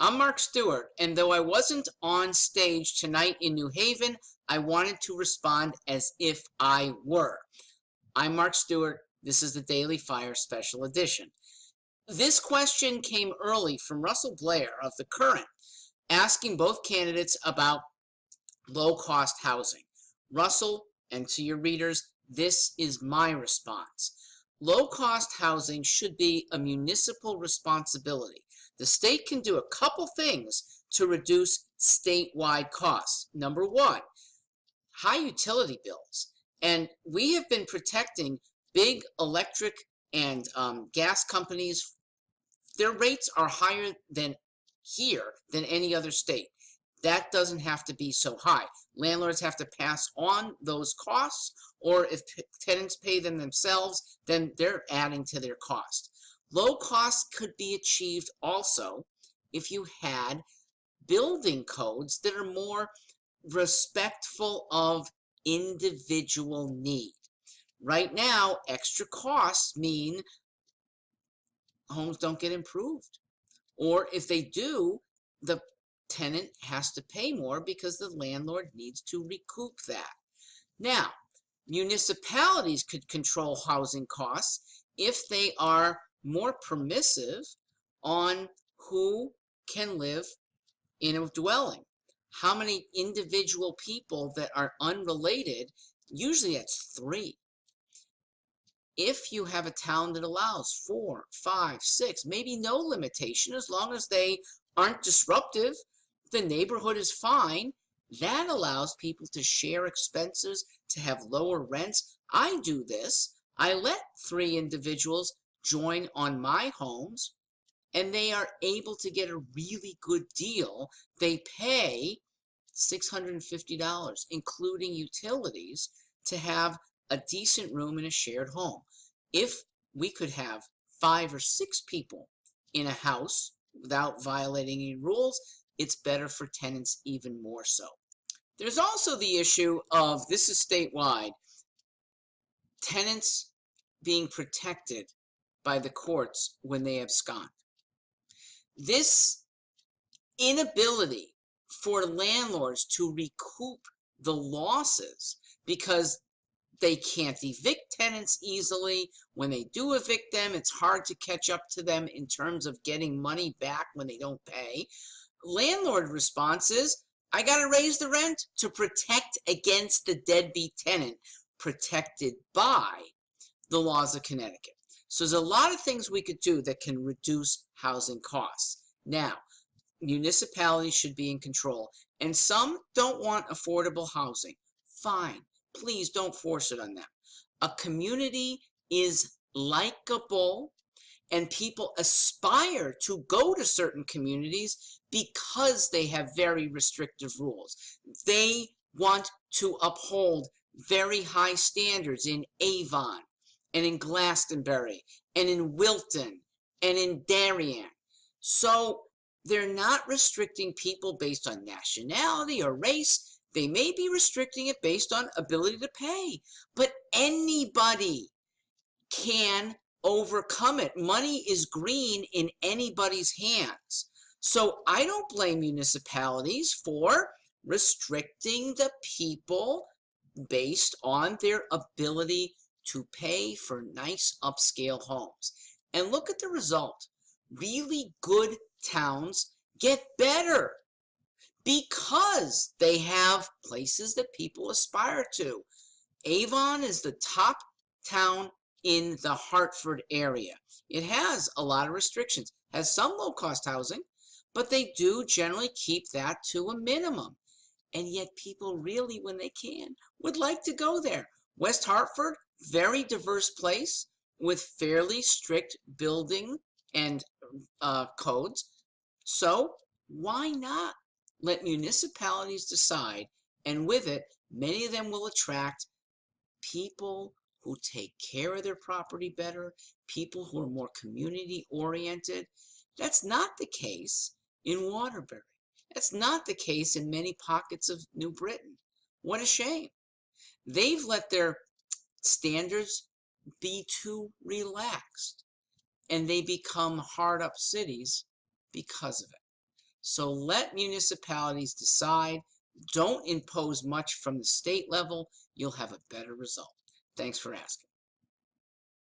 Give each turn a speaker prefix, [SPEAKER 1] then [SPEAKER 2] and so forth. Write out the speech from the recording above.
[SPEAKER 1] I'm Mark Stewart, and though I wasn't on stage tonight in New Haven, I wanted to respond as if I were. I'm Mark Stewart. This is the Daily Fire Special Edition. This question came early from Russell Blair of The Current, asking both candidates about low-cost housing. Russell, and to your readers, this is my response. Low-cost housing should be a municipal responsibility. The state can do a couple things to reduce statewide costs. Number one, high utility bills. And we have been protecting big electric and gas companies. Their rates are higher than here than any other state. That doesn't have to be so high. Landlords have to pass on those costs, or if tenants pay them themselves, then they're adding to their cost. Low costs could be achieved also if you had building codes that are more respectful of individual need. Right now, extra costs mean homes don't get improved. Or if they do, the tenant has to pay more because the landlord needs to recoup that. Now, municipalities could control housing costs if they are more permissive on who can live in a dwelling. How many individual people that are unrelated, usually that's 3. If you have a town that allows 4, 5, 6, maybe no limitation, as long as they aren't disruptive, the neighborhood is fine. That allows people to share expenses, to have lower rents. I do this. I let 3 individuals join on my homes, and they are able to get a really good deal. They pay $650, including utilities, to have a decent room in a shared home. If we could have 5 or 6 people in a house without violating any rules, it's better for tenants even more so. There's also the issue of, this is statewide, tenants being protected by the courts when they abscond. This inability for landlords to recoup the losses because they can't evict tenants easily. When they do evict them, it's hard to catch up to them in terms of getting money back when they don't pay. Landlord response is, I got to raise the rent to protect against the deadbeat tenant, protected by the laws of Connecticut. So there's a lot of things we could do that can reduce housing costs. Now, municipalities should be in control, and some don't want affordable housing. Fine, please don't force it on them. A community is likable, and people aspire to go to certain communities because they have very restrictive rules. They want to uphold very high standards in Avon, and in Glastonbury, and in Wilton, and in Darien. So they're not restricting people based on nationality or race. They may be restricting it based on ability to pay, but anybody can overcome it. Money is green in anybody's hands. So I don't blame municipalities for restricting the people based on their ability to pay for nice upscale homes. And look at the result. Really good towns get better because they have places that people aspire to. Avon is the top town in the Hartford area. It has a lot of restrictions, has some low-cost housing, but they do generally keep that to a minimum. And yet people really, when they can, would like to go there. West Hartford, very diverse place with fairly strict building and codes. So why not let municipalities decide? And with it, many of them will attract people who take care of their property better, people who are more community oriented. That's not the case in Waterbury. That's not the case in many pockets of New Britain. What a shame. They've let their standards be too relaxed, and they become hard up cities because of it. So let municipalities decide. Don't impose much from the state level. You'll have a better result. Thanks for asking.